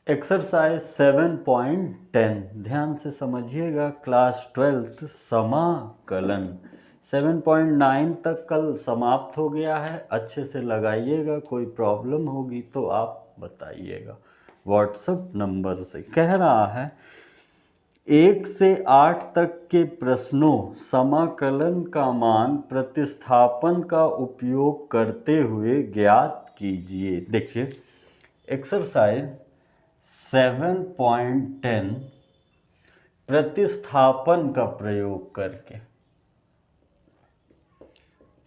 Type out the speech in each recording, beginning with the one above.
Exercise 7.10 ध्यान से समझिएगा। क्लास 12th समाकलन 7.9 तक कल समाप्त हो गया है। अच्छे से लगाइएगा, कोई प्रॉब्लम होगी तो आप बताइएगा व्हाट्सएप नंबर से। कह रहा है 1 से 8 तक के प्रश्नों समाकलन का मान प्रतिस्थापन का उपयोग करते हुए ज्ञात कीजिए। देखिए एक्सरसाइज 7.10 प्रतिस्थापन का प्रयोग करके,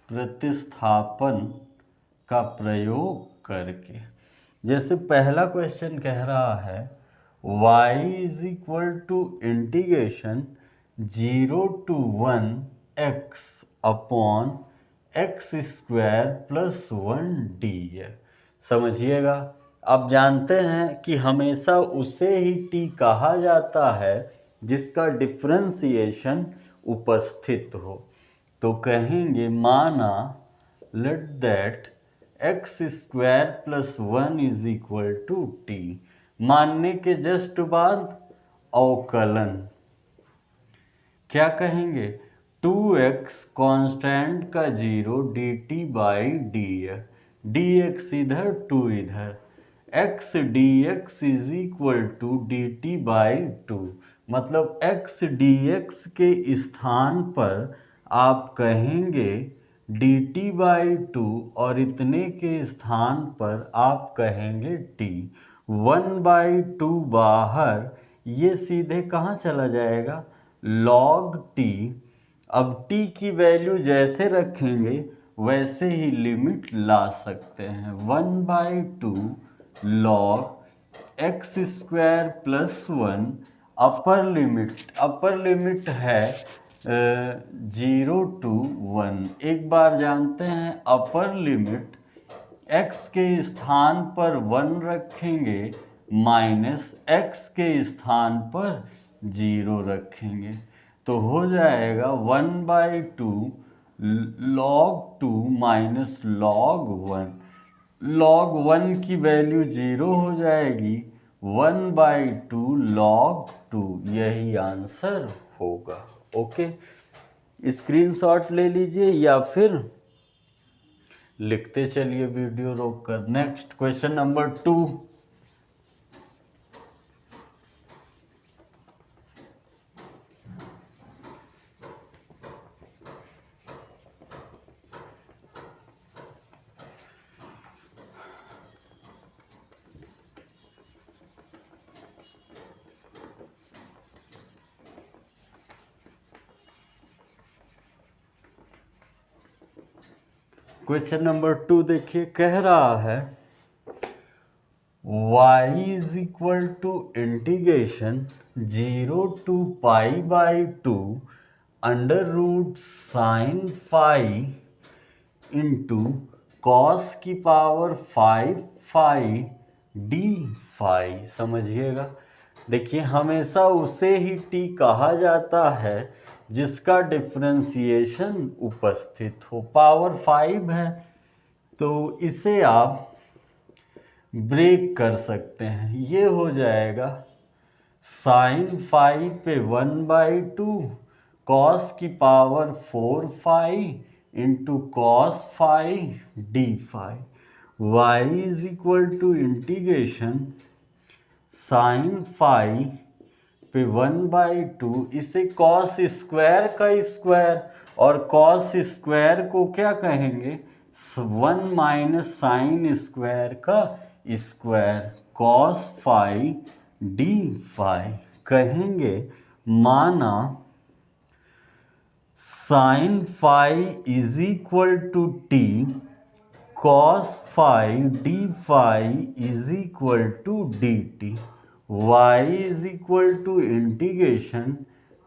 प्रतिस्थापन का प्रयोग करके, जैसे पहला क्वेश्चन कह रहा है y is equal to integration 0 to 1 x upon x square plus 1 d. समझिएगा, आप जानते हैं कि हमेशा उसे ही t कहा जाता है जिसका डिफरेंशिएशन उपस्थित हो। तो कहेंगे माना let that x square plus 1 is equal to t. मानने के जस्ट बाद अवकलन क्या कहेंगे, 2x कांस्टेंट का 0 dt बाई डी, dx इधर 2 इधर, x dx is equal to dt by 2। मतलब x dx के स्थान पर आप कहेंगे dt बाई 2 और इतने के स्थान पर आप कहेंगे t। 1/2 बाहर, ये सीधे कहाँ चला जाएगा, log t। अब t की वैल्यू जैसे रखेंगे वैसे ही लिमिट ला सकते हैं। 1/2 log x square plus 1, upper limit है 0 to 1। एक बार जानते हैं अपर लिमिट x के स्थान पर 1 रखेंगे माइनस x के स्थान पर 0 रखेंगे तो हो जाएगा 1/2 log 2 माइनस log 1। log 1 की वैल्यू 0 हो जाएगी, 1/2 log 2, यही आंसर होगा। ओके, स्क्रीनशॉट ले लीजिए या फिर लिखते चलिए वीडियो रोककर। Next question number 2। Question number 2 देखिए, कह रहा है y is equal to integration 0 to pi by 2 under root sine phi into cos की पावर 5 फाई डी फाई। समझिएगा, देखिए हमेशा उसे ही t कहा जाता है जिसका डिफरेंशिएशन उपस्थित हो। पावर 5 है तो इसे आप ब्रेक कर सकते हैं, ये हो जाएगा साइन फाई पे 1/2 कॉस की power 4 phi into cos phi d phi. Y is equal to integration sine phi पे 1/2, इसे कॉस स्क्वायर का स्क्वायर, और कॉस स्क्वायर को क्या कहेंगे, 1 माइनस साइन स्क्वायर का square, cos phi d phi. कहेंगे माना sine phi is equal to t, cos phi d phi is equal to d t. y is equal to integration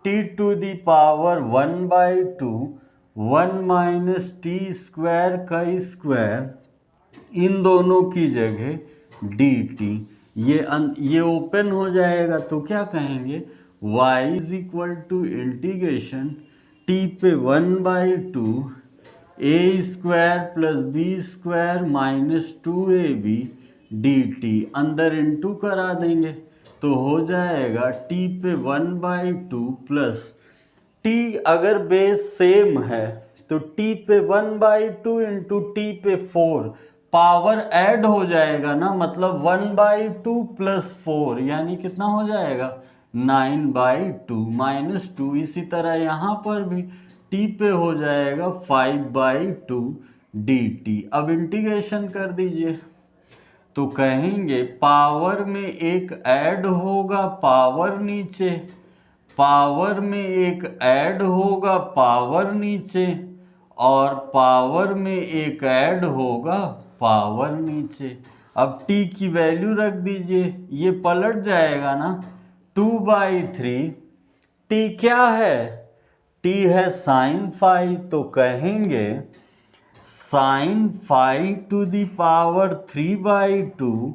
t to the power 1/2 1 minus T square का square, इन दोनों की जगह dt। ये open हो जाएगा तो क्या कहेंगे, y is equal to integration t पे 1/2 a square plus b square minus 2ab dt, अंदर इनटू करा देंगे तो हो जाएगा t पे 1/2 प्लस t, अगर बेस सेम है तो t पे 1/2 इंटू टी पे 4, पावर ऐड हो जाएगा ना, मतलब 1/2 प्लस 4 यानी कितना हो जाएगा 9/2 माइनस 2। इसी तरह यहाँ पर भी t पे हो जाएगा 5/2 dt। अब इंटीग्रेशन कर दीजिए तो कहेंगे पावर में एक ऐड होगा पावर नीचे, पावर में एक ऐड होगा पावर नीचे, और पावर में एक ऐड होगा पावर नीचे। अब t की वैल्यू रख दीजिए, ये पलट जाएगा ना 2/3। t क्या है, t है साइन फाई, तो कहेंगे sine phi to the power 3/2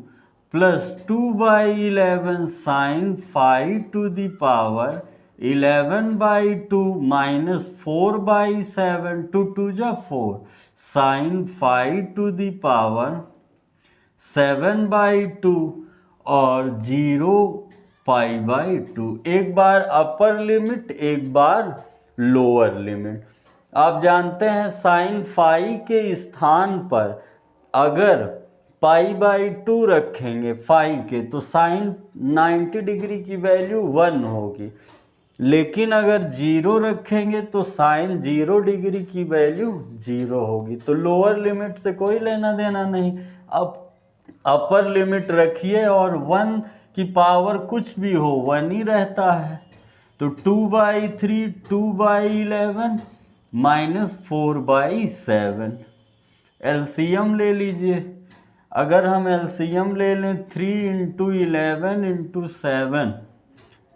plus 2/11 sine phi to the power 11/2 minus 4/7, 2 2 जा 4, sine phi to the power 7/2 और 0π/2। एक बार अपर लिमिट एक बार लोअर लिमिट। आप जानते हैं साइन फाई के स्थान पर अगर π/2 रखेंगे फाई के तो साइन 90 डिग्री की वैल्यू 1 होगी, लेकिन अगर 0 रखेंगे तो साइन 0 डिग्री की वैल्यू 0 होगी। तो लोअर लिमिट से कोई लेना देना नहीं। अब अपर लिमिट रखिए और 1 की पावर कुछ भी हो 1 ही रहता है, तो 2/3 2/11 माइनस 4/7। एलसीएम ले लीजिए, अगर हम एलसीएम ले लें 3 × 11 × 7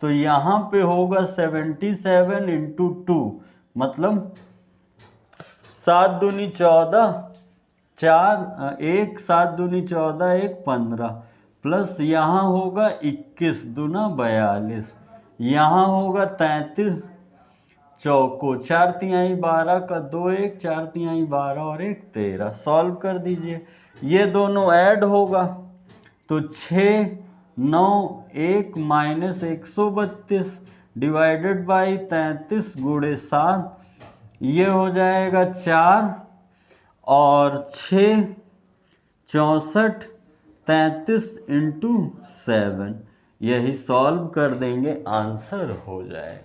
तो यहाँ पे होगा 77 × 2, मतलब 7 दूनी 14, 4 1 7 दूनी 14 1 15, प्लस यहाँ होगा 21 दूना 42, यहाँ होगा 33 चौको 4 तिहाई 12 का 2 1 4 तिहाई 12 और 1 13। सॉल्व कर दीजिए, ये दोनों ऐड होगा तो 6 9 1 माइनस 132 डिवाइडेड बाई 33 गुणे 7, ये हो जाएगा 4 और 6 64 33 × 7, यही सॉल्व कर देंगे आंसर हो जाए।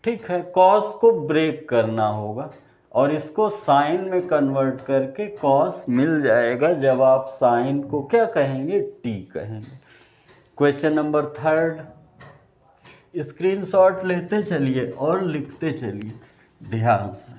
ठीक है, कॉस को ब्रेक करना होगा और इसको साइन में कन्वर्ट करके कॉस मिल जाएगा जब आप साइन को क्या कहेंगे टी कहेंगे। क्वेश्चन नंबर 3, स्क्रीनशॉट लेते चलिए और लिखते चलिए ध्यान से।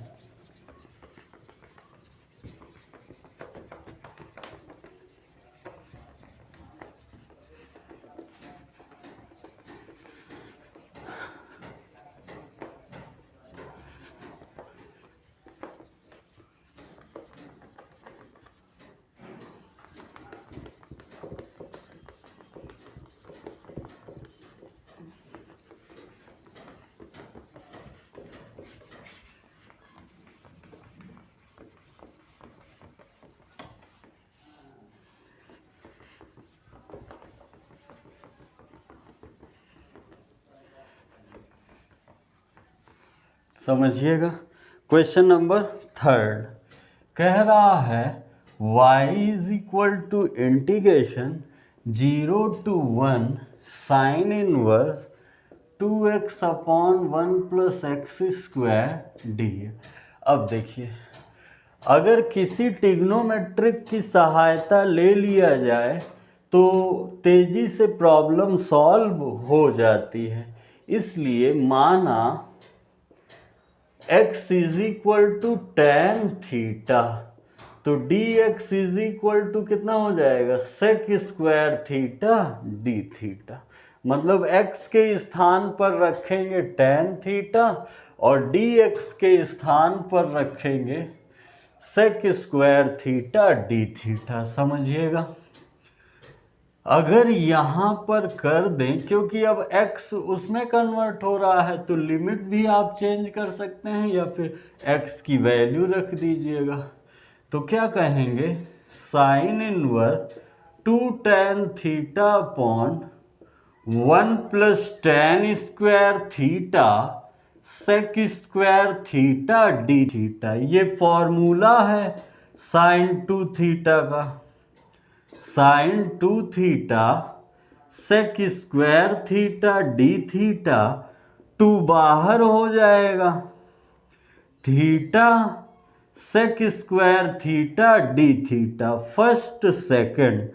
समझिएगा, क्वेश्चन नंबर 3 कह रहा है y is equal to integration 0 to 1 sine inverse 2x upon 1 plus x² d. अब देखिए, अगर किसी ट्रिग्नोमेट्रिक की सहायता ले लिया जाए तो तेजी से प्रॉब्लम सॉल्व हो जाती है। इसलिए माना x is equal to tan theta, तो dx इज इक्वल टू कितना हो जाएगा sec² थीटा d थीटा, मतलब x के स्थान पर रखेंगे tan थीटा और dx के स्थान पर रखेंगे sec² थीटा d थीटा। समझिएगा, अगर यहाँ पर कर दें, क्योंकि अब x उसमें कन्वर्ट हो रहा है तो लिमिट भी आप चेंज कर सकते हैं या फिर x की वैल्यू रख दीजिएगा। तो क्या कहेंगे sine inverse 2 tan theta upon 1 plus tan square theta sec square theta d theta. ये फॉर्मूला है साइन 2 थीटा का। Sine 2 theta sec square theta d theta, 2 बाहर हो जाएगा, theta sec square theta d theta first second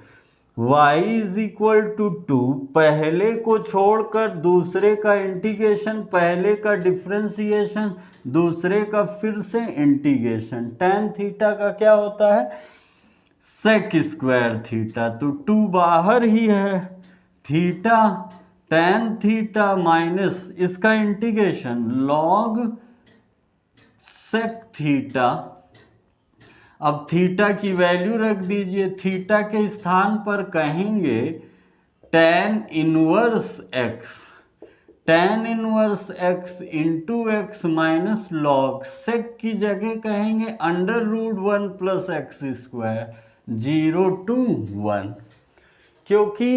y is equal to 2, पहले को छोड़कर दूसरे का इंटीग्रेशन, पहले का डिफ्रेंसिएशन दूसरे का फिर से इंटीग्रेशन। tan थीटा का क्या होता है सेक स्क्वायर थीटा, तो 2 बाहर ही है, थीटा tan थीटा माइनस इसका इंटीग्रेशन लॉग सेक थीटा। अब थीटा की वैल्यू रख दीजिए, थीटा के स्थान पर कहेंगे tan inverse x, tan inverse x into x minus log sec की जगह कहेंगे under root 1 plus x square 0 to 1, क्योंकि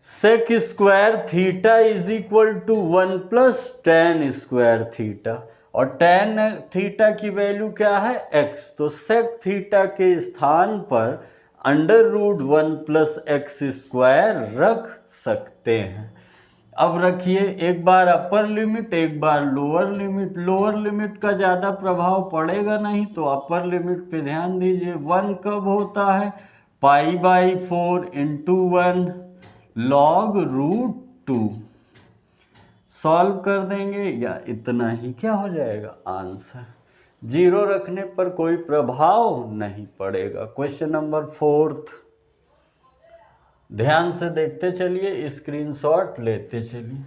sec square theta is equal to 1 plus tan square theta, और tan थीटा की वैल्यू क्या है x, तो sec theta के स्थान पर under root 1 plus x square रख सकते हैं। अब रखिए एक बार अपर लिमिट एक बार लोअर लिमिट। लोअर लिमिट का ज़्यादा प्रभाव पड़ेगा नहीं, तो अपर लिमिट पे ध्यान दीजिए। 1 कब होता है π/4 इंटू 1 लॉग रूट 2। सॉल्व कर देंगे या इतना ही क्या हो जाएगा आंसर। 0 रखने पर कोई प्रभाव नहीं पड़ेगा। क्वेश्चन नंबर 4, ध्यान से देखते चलिए, स्क्रीनशॉट लेते चलिए।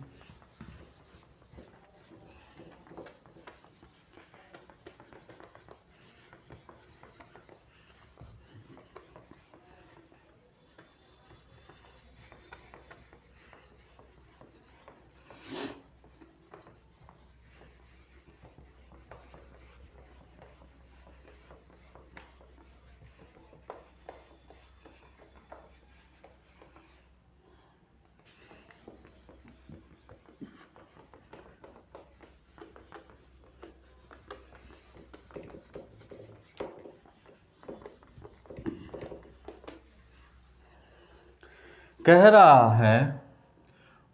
कह रहा है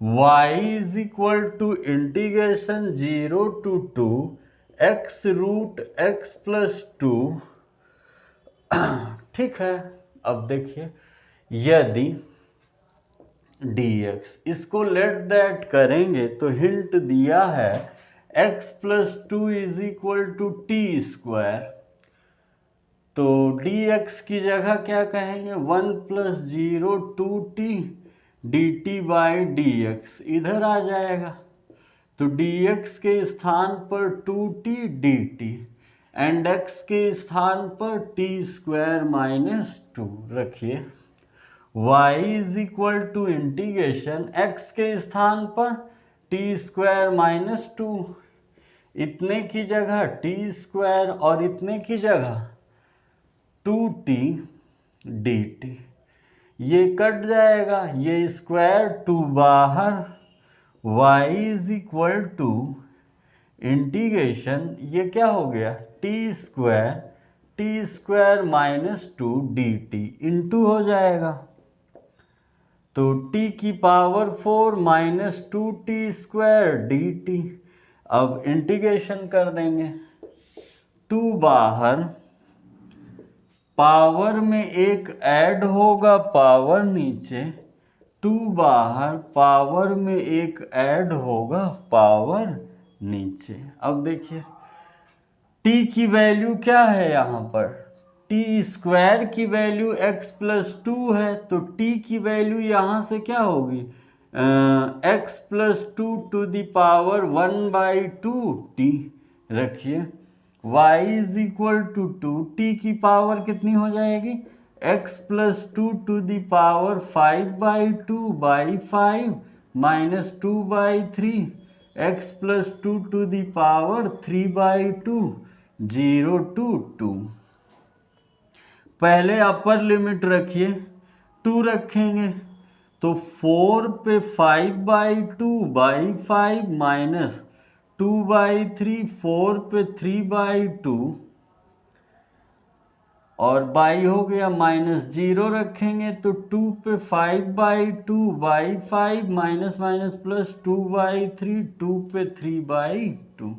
y is equal to integration 0 to 2 x root x plus 2। ठीक है, अब देखिए यदि dx इसको लेट दैट करेंगे तो हिंट दिया है x plus 2 is equal to t square, तो dx की जगह क्या कहेंगे 1 plus 0 2t dt by dx इधर आ जाएगा, तो dx के स्थान पर 2t dt एंड x के स्थान पर t स्क्वायर माइनस 2 रखिए। y is equal to integration x के स्थान पर t स्क्वायर माइनस 2, इतने की जगह t स्क्वायर और इतने की जगह 2t dt, ये कट जाएगा, ये स्क्वायर 2 बाहर, y is equal to integration ये क्या हो गया t square minus 2 dt into हो जाएगा, तो t की पावर 4 माइनस 2t स्क्वायर dt। अब इंटीग्रेशन कर देंगे, 2 बाहर, पावर में एक ऐड होगा पावर नीचे, 2 बाहर, पावर में एक ऐड होगा पावर नीचे। अब देखिए t की वैल्यू क्या है यहाँ पर, t स्क्वायर की वैल्यू x प्लस 2 है, तो t की वैल्यू यहाँ से क्या होगी x plus 2 to the power 1/2t रखिए। y is equal to 2, t की पावर कितनी हो जाएगी x plus 2 to the power 5/2/5 minus 2/3 x plus 2 to the power 3/2 0 to 2। पहले अपर लिमिट रखिए, 2 रखेंगे तो 4 पे 5/2/5 माइनस 2/3, 4 पे 3/2 और बाई हो गया माइनस 0 रखेंगे तो 2 पे 5/2/5 माइनस माइनस प्लस 2/3, 2 पे 3/2।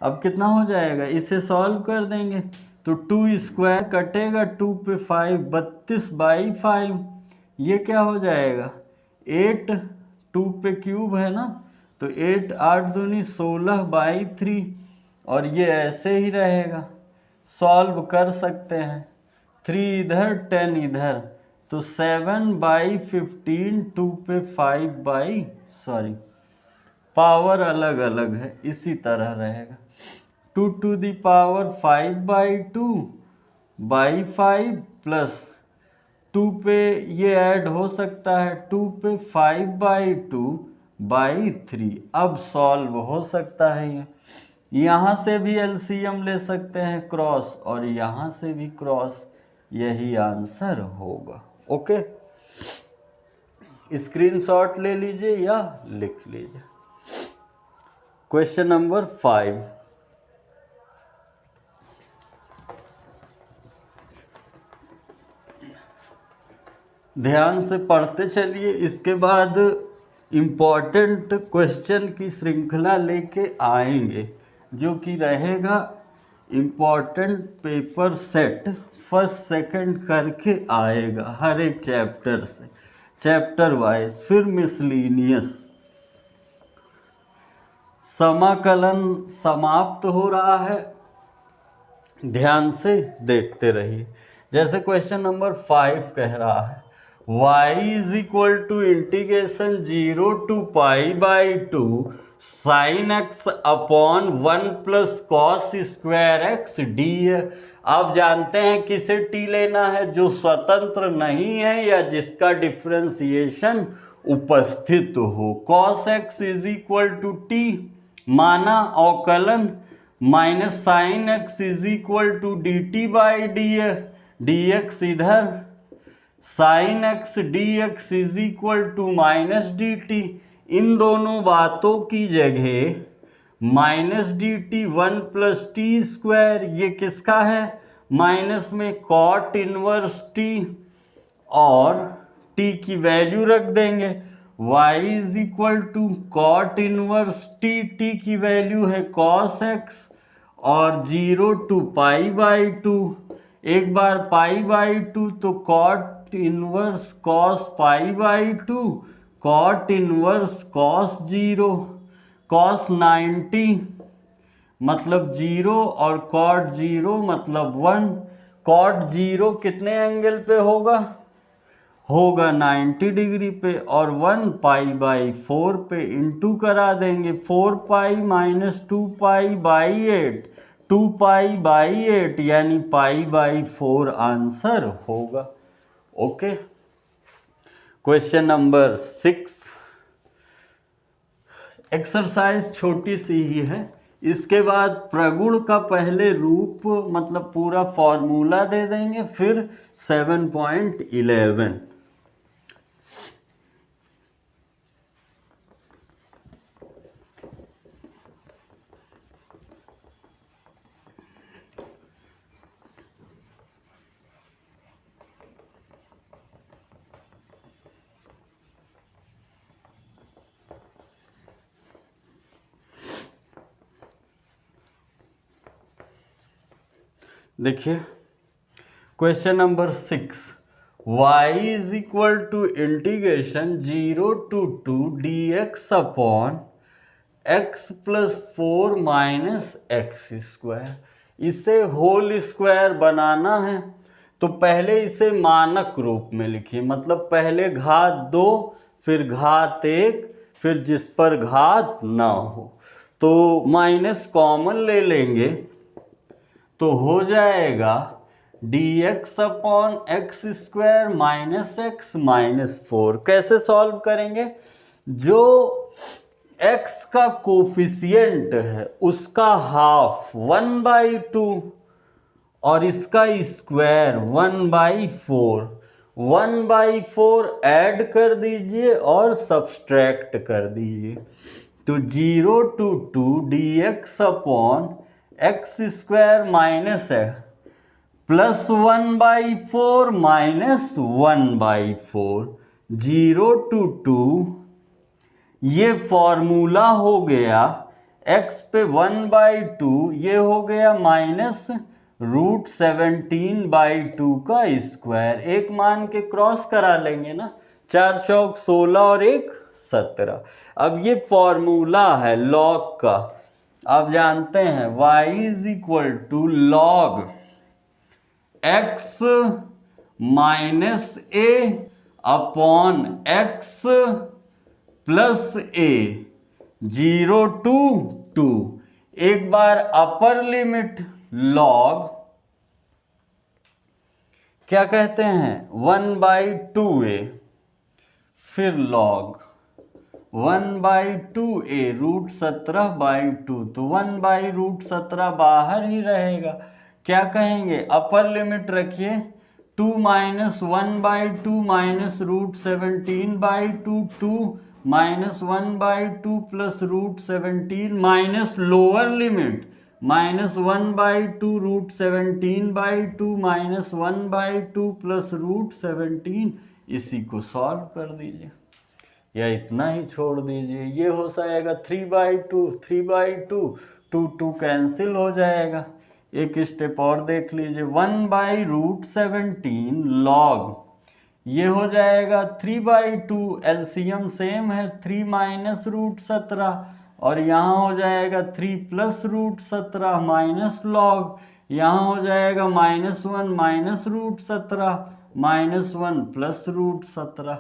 अब कितना हो जाएगा, इसे सॉल्व कर देंगे तो 2 स्क्वायर कटेगा, 2 पे 5 32/5, ये क्या हो जाएगा 8, 2 पे क्यूब है ना तो 8 8 दूनी 16/3 और ये ऐसे ही रहेगा। सॉल्व कर सकते हैं, 3 इधर 10 इधर तो 7/15, 2 पे 5 पावर अलग अलग है इसी तरह रहेगा। 2 to the power 5/2/5 प्लस 2 पे ये ऐड हो सकता है 2 पे 5/2/3। अब सॉल्व हो सकता है ये, यहाँ से भी एलसीएम ले सकते हैं क्रॉस और यहाँ से भी क्रॉस, यही आंसर होगा। ओके, स्क्रीनशॉट ले लीजिए या लिख लीजिए। क्वेश्चन नंबर 5, ध्यान से पढ़ते चलिए, इसके बाद इम्पॉर्टेंट क्वेश्चन की श्रृंखला लेके आएंगे जो कि रहेगा important paper set, first second करके आएगा हर एक चैप्टर से, चैप्टर वाइज। फिर मिसलीनियस, समाकलन समाप्त हो रहा है, ध्यान से देखते रहिए। जैसे क्वेश्चन नंबर 5 कह रहा है y is equal to integration 0 to π/2 sin x upon 1 plus cos square x d। आप जानते हैं किसे t लेना है, जो स्वतंत्र नहीं है या जिसका डिफरेंशिएशन उपस्थित हो। cos x is equal to t माना अवकलन minus sine x is equal to d t by d x इधर, sine x d x is equal to minus d t. इन दोनों बातों की जगह minus d t 1 plus t square, ये किसका है माइनस में कॉट इनवर्स टी, और टी की वैल्यू रख देंगे y इज इक्वल टू कॉट इनवर्स टी, टी की वैल्यू है cos x, और 0 to π/2, एक बार π/2 तो cot inverse cos π/2, cot inverse cos 0, cos 90 मतलब 0 और कॉट 0 मतलब 1। कॉट 0 कितने एंगल पे होगा 90 डिग्री पे, और 1 π/4 पे इंटू करा देंगे, 4π माइनस 2π/8, 2π/8 यानी π/4 आंसर होगा। ओके, क्वेश्चन नंबर 6, एक्सरसाइज छोटी सी ही है। इसके बाद प्रगुण का पहले रूप मतलब पूरा फॉर्मूला दे देंगे, फिर 7.11। देखिए question number 6, y is equal to integration 0 to 2 dx upon x plus 4 minus x square. इसे होल स्क्वायर बनाना है तो पहले इसे मानक रूप में लिखिए, मतलब पहले घात 2 फिर घात 1 फिर जिस पर घात ना हो, तो माइनस कॉमन ले लेंगे तो हो जाएगा dx upon x square minus x minus 4। कैसे सॉल्व करेंगे, जो x का कोफिशिएंट है उसका हाफ 1/2 और इसका स्क्वायर 1/4, 1/4 ऐड कर दीजिए और सब्सट्रैक्ट कर दीजिए। तो 0 to 2 dx upon x square minus है प्लस 1/4 माइनस 1/4 0 to 2 ये फॉर्मूला हो गया x पे 1/2 ये हो गया माइनस √17/2 का स्क्वायर। एक मान के क्रॉस करा लेंगे ना, 4 चौक 16 और 1 17। अब ये फॉर्मूला है लॉग का, आप जानते हैं y is equal to log x minus a upon x plus a 0 to 2। एक बार अपर लिमिट लॉग क्या कहते हैं 1/2a, फिर लॉग 1/2a √17/2, तो 1/√17 बाहर ही रहेगा। क्या कहेंगे अपर लिमिट रखिए 2 minus 1/2 minus √17/2 2 minus 1/2 plus √17 minus lower limit minus 1/2 √17/2 minus 1/2 plus √17। इसी को सॉल्व कर दीजिए या इतना ही छोड़ दीजिए। ये हो जाएगा 3/2 3/2 2 2 कैंसिल हो जाएगा। एक स्टेप और देख लीजिए 1/√17 लॉग ये हो जाएगा 3/2 एलसीएम सेम है 3 माइनस √17 और यहाँ हो जाएगा 3 प्लस √17 माइनस लॉग यहाँ हो जाएगा -1 माइनस √17 -1 प्लस √17।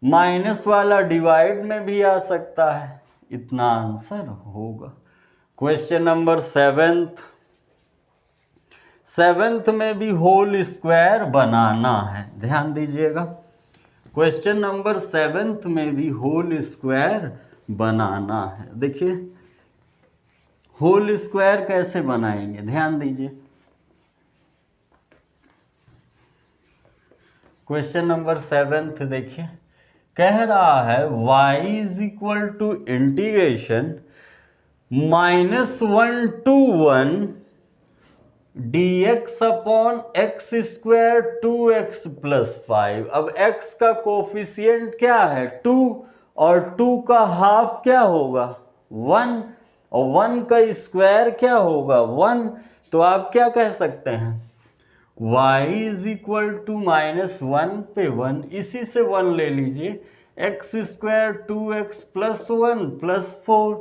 माइनस वाला डिवाइड में भी आ सकता है। इतना आंसर होगा। क्वेश्चन नंबर 7th में भी होल स्क्वायर बनाना है, ध्यान दीजिएगा। क्वेश्चन नंबर 7th में भी होल स्क्वायर बनाना है। देखिए होल स्क्वायर कैसे बनाएंगे, ध्यान दीजिए। क्वेश्चन नंबर 7th देखिए, कह रहा है y is equal to integration -1 to 1 dx upon x square 2x plus 5। अब x का कोफिशिएंट क्या है 2 और 2 का हाफ क्या होगा 1 और 1 का स्क्वायर क्या होगा 1। तो आप क्या कह सकते हैं y इज इक्वल टू -1 पे 1, इसी से 1 ले लीजिए x square 2x plus 1 plus 4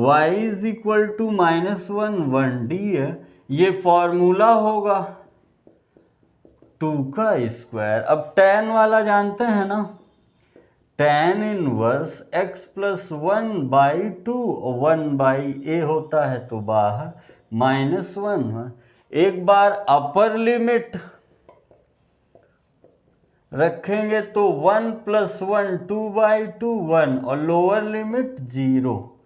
y is equal to -1 1d है। ये फॉर्मूला होगा 2 का स्क्वायर। अब tan वाला जानते हैं ना, tan inverse x plus 1/2 1/a होता है तो बाहर -1। एक बार अपर लिमिट रखेंगे तो 1 + 1 2/2 1 और लोअर लिमिट 0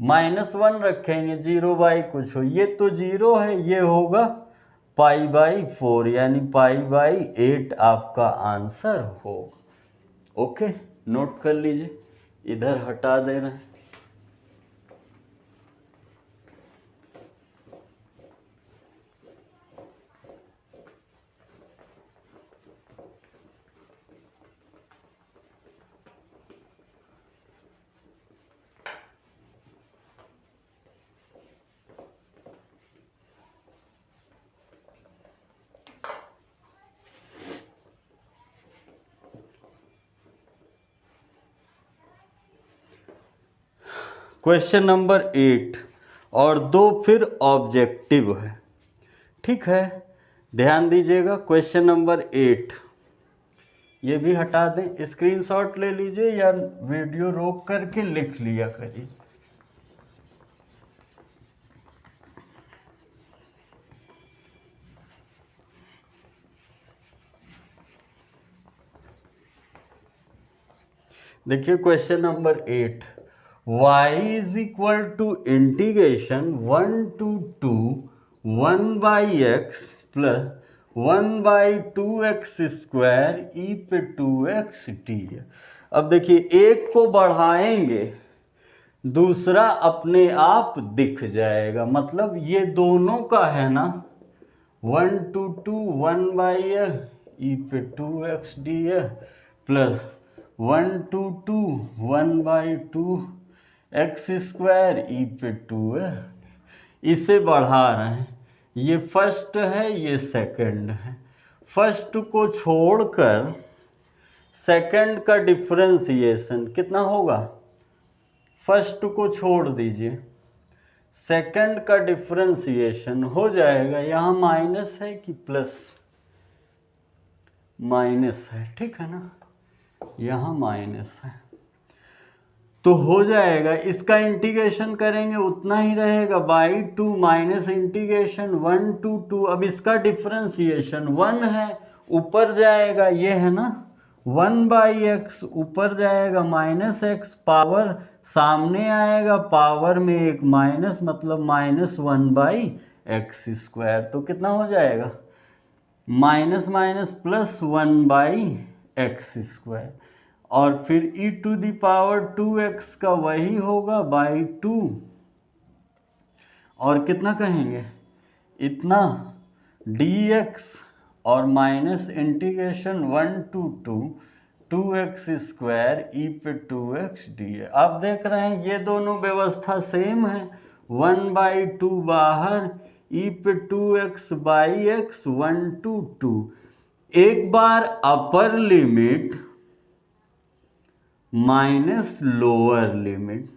-1 रखेंगे 0 कुछ हो, ये तो 0 है, ये होगा π/4 यानी π/8 आपका आंसर होगा। ओके, नोट कर लीजिए, इधर हटा दे रहे हैं। क्वेश्चन नंबर 8 और 2 फिर ऑब्जेक्टिव है, ठीक है, ध्यान दीजिएगा। क्वेश्चन नंबर 8 ये भी हटा दें, स्क्रीनशॉट ले लीजिए या वीडियो रोक करके लिख लिया करिए। देखिए question number 8, y is equal to integration 1 to 2 1/x plus 1/2x² e पे 2x डी है। अब देखिए एक को बढ़ाएंगे दूसरा अपने आप दिख जाएगा, मतलब ये दोनों का है ना 1 to 2 1/l ई पे 2x डी है प्लस 1 to 2 1/2 x² ई पे 2 है। इसे बढ़ा रहे हैं, ये फर्स्ट है ये सेकंड है। फर्स्ट को छोड़कर सेकंड का डिफरेंशिएशन कितना होगा, फर्स्ट को छोड़ दीजिए, सेकंड का डिफरेंशिएशन हो जाएगा, यहाँ माइनस है कि प्लस, माइनस है, ठीक है ना, यहाँ माइनस है तो हो जाएगा, इसका इंटीग्रेशन करेंगे उतना ही रहेगा /2 माइनस इंटीग्रेशन 1 to 2। अब इसका डिफरेंशिएशन 1 है, ऊपर जाएगा, ये है ना 1/x, ऊपर जाएगा -x, पावर सामने आएगा, पावर में एक माइनस, मतलब -1/x²। तो कितना हो जाएगा, माइनस माइनस प्लस 1/x², और फिर e⁻²x का वही होगा /2, और कितना कहेंगे इतना dx, और माइनस इंटीग्रेशन 1 to 2 2x² ई पे 2x डी है। आप देख रहे हैं ये दोनों व्यवस्था सेम है, 1/2 बाहर ई पे 2x/x 1 to 2। एक बार upper limit minus lower limit,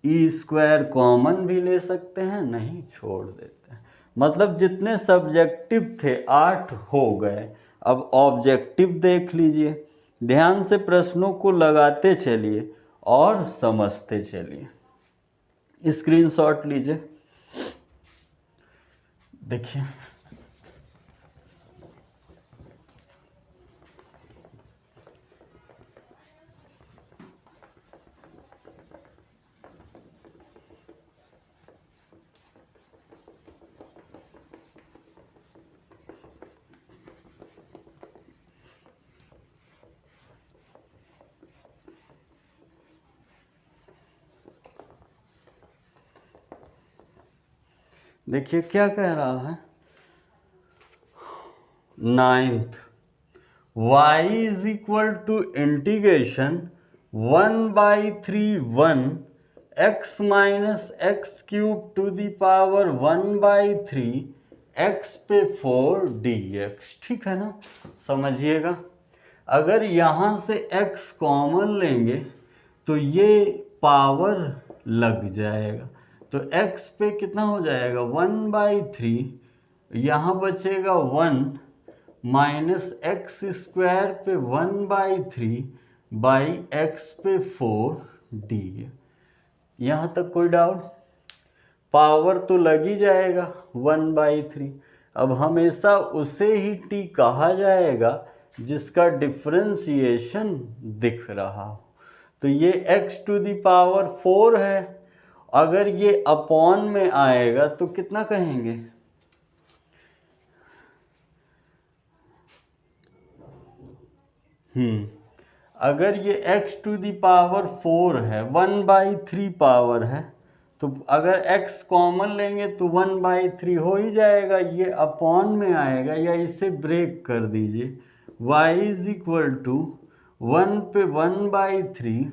e² common भी ले सकते हैं, नहीं छोड़ देते हैं, मतलब जितने सब्जेक्टिव थे 8 हो गए। अब ऑब्जेक्टिव देख लीजिए, ध्यान से प्रश्नों को लगाते चलिए और समझते चलिए। स्क्रीनशॉट लीजिए, देखिए देखिए क्या कह रहा है, 9th y is equal to integration 1/3 x minus x³ to the power 1/3 x पे 4 dx, ठीक है ना। समझिएगा, अगर यहाँ से x कॉमन लेंगे तो ये पावर लग जाएगा, तो x पे कितना हो जाएगा 1/3, यहाँ बचेगा 1 माइनस x² पे 1/3 बाई x पे 4 डी। यहाँ तक कोई डाउट, पावर तो लग ही जाएगा 1/3। अब हमेशा उसे ही t कहा जाएगा जिसका डिफरेंशिएशन दिख रहा हो, तो ये x⁴ है, अगर ये अपॉन में आएगा तो कितना कहेंगे, अगर ये x⁴ है 1/3 पावर है, तो अगर x कॉमन लेंगे तो 1/3 हो ही जाएगा, ये अपॉन में आएगा, या इसे ब्रेक कर दीजिए, y इज इक्वल टू 1 पे 1/3,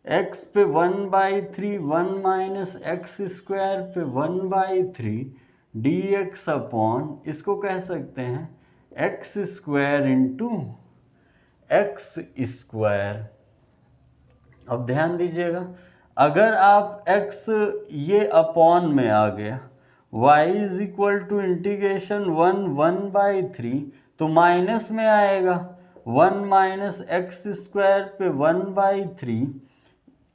x पे 1/3, 1 माइनस x² पे 1/3 dx अपॉन, इसको कह सकते हैं x² इंटू x²। अब ध्यान दीजिएगा, अगर आप x ये अपॉन में आ गया, y is equal to integration 1/3, तो माइनस में आएगा 1 माइनस x² पे 1/3,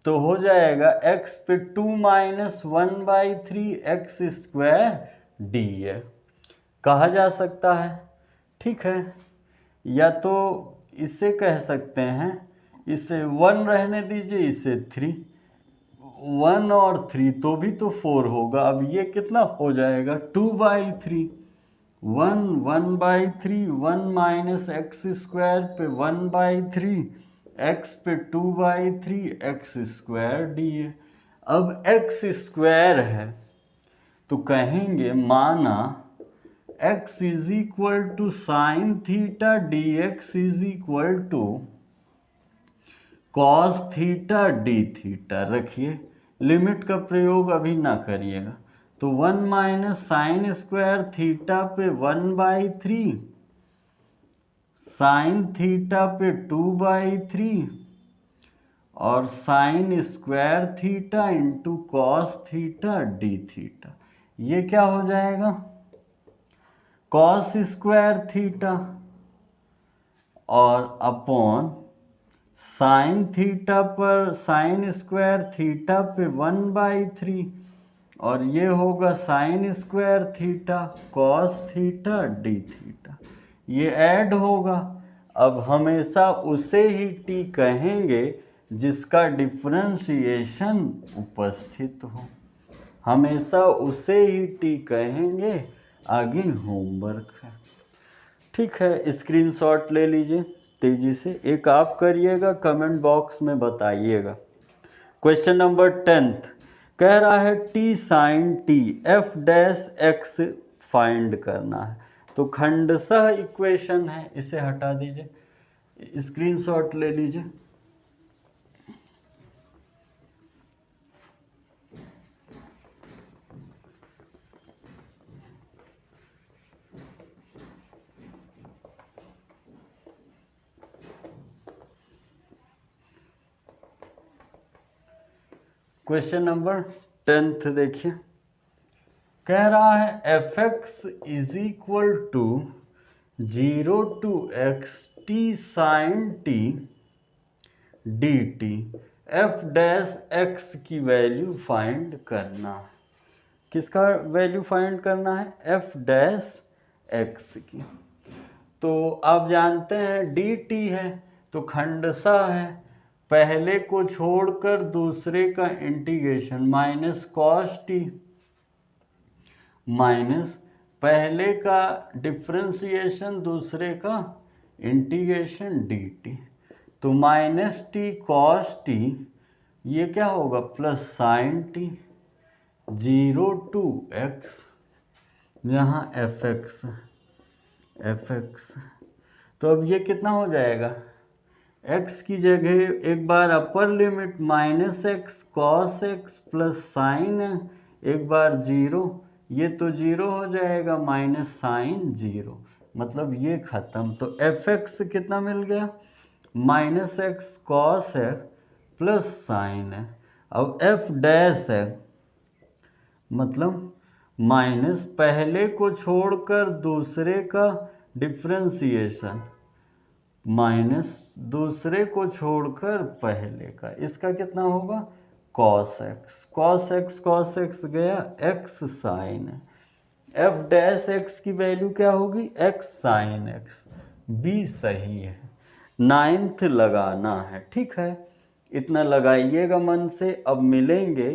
तो हो जाएगा x पे 2 माइनस 1/3 x² डी कहा जा सकता है, ठीक है। या तो इसे कह सकते हैं, इसे 1 रहने दीजिए, इसे 3, 1 और 3 तो भी तो 4 होगा। अब ये कितना हो जाएगा 2/3, 1/3, 1 माइनस एक्स स्क्वायर पे 1/3, एक्स पे 2/3 एक्स स्क्वायर डी ए। अब एक्स स्क्वायर है तो कहेंगे माना x is equal to sine theta d x is equal to cos theta d theta. रखिए, लिमिट का प्रयोग अभी ना करिएगा। तो 1 माइनस साइन स्क्वायर थीटा पे 1/3, साइन थीटा पे 2/3 और sine square theta into cos theta d theta. ये क्या हो जाएगा? कॉस स्क्वायर थीटा और अपॉन साइन थीटा पर साइन स्क्वायर थीटा पे 1/3 और ये होगा sine square theta cos theta d theta. ये ऐड होगा। अब हमेशा उसे ही टी कहेंगे जिसका डिफरेंशिएशन उपस्थित हो। हमेशा उसे ही टी कहेंगे। आगे होमवर्क है, ठीक है। स्क्रीनशॉट ले लीजिए तेजी से, एक आप करिएगा, कमेंट बॉक्स में बताइएगा। क्वेश्चन नंबर 10 कह रहा है t sine t f dash x find करना है। तो खंडशः इक्वेशन है, इसे हटा दीजिए, स्क्रीनशॉट ले लीजिए। क्वेश्चन नंबर 10 देखिए, कह रहा है f x is equal to 0 to x t sine t d t. F dash x की वैल्यू फाइंड करना है। किसका वैल्यू फाइंड करना है? एफ डैश एक्स की। तो आप जानते हैं डी टी है तो खंडशः है, पहले को छोड़कर दूसरे का integration minus cos T minus पहले का डिफ्रेंसिएशन दूसरे का इंटीग्रेशन डी टी। तो माइनस टी कॉस टी, ये क्या होगा? Plus sign T 0 to x, यहाँ एफ एक्स। तो अब ये कितना हो जाएगा? x की जगह एक बार upper limit minus x cos x plus sine, एक बार 0, ये तो 0 हो जाएगा, माइनस साइन 0, मतलब ये खत्म। तो एफ एक्स कितना मिल गया? माइनस एक्स कॉस है प्लस साइन है। अब एफ डैश है मतलब माइनस पहले को छोड़कर दूसरे का डिफ्रेंसिएशन माइनस दूसरे को छोड़कर पहले का, इसका कितना होगा? Cos x. Cos x cos x गया, एक्स साइन है। एफ डैश एक्स की वैल्यू क्या होगी? X sine x. बी सही है। 9th लगाना है, ठीक है। इतना लगाइएगा मन से। अब मिलेंगे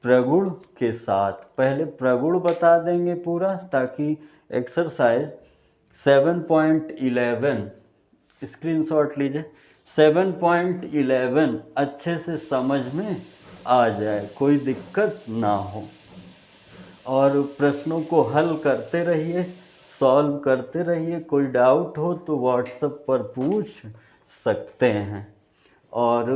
प्रगुण के साथ। पहले प्रगुण बता देंगे पूरा, ताकि एक्सरसाइज 7.11 स्क्रीनशॉट लीजिए। 7.11 अच्छे से समझ में आ जाए, कोई दिक्कत ना हो। और प्रश्नों को हल करते रहिए, सॉल्व करते रहिए। कोई डाउट हो तो व्हाट्सएप पर पूछ सकते हैं। और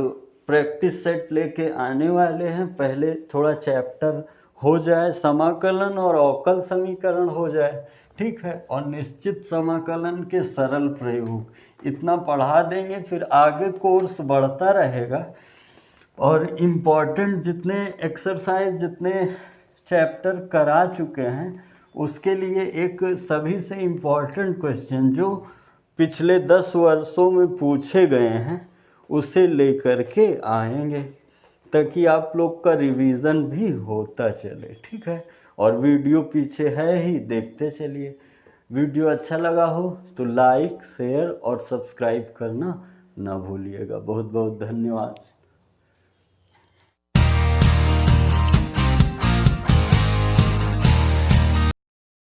प्रैक्टिस सेट लेके आने वाले हैं। पहले थोड़ा चैप्टर हो जाए, समाकलन और अवकल समीकरण हो जाए, ठीक है। और निश्चित समाकलन के सरल प्रयोग इतना पढ़ा देंगे, फिर आगे कोर्स बढ़ता रहेगा। और इम्पॉर्टेंट जितने एक्सरसाइज, जितने चैप्टर करा चुके हैं, उसके लिए एक सभी से इम्पॉर्टेंट क्वेश्चन जो पिछले 10 वर्षों में पूछे गए हैं उसे लेकर के आएंगे, ताकि आप लोग का रिवीजन भी होता चले, ठीक है। और वीडियो पीछे है ही, देखते चलिए। वीडियो अच्छा लगा हो तो लाइक, शेयर और सब्सक्राइब करना ना भूलिएगा। बहुत बहुत धन्यवाद।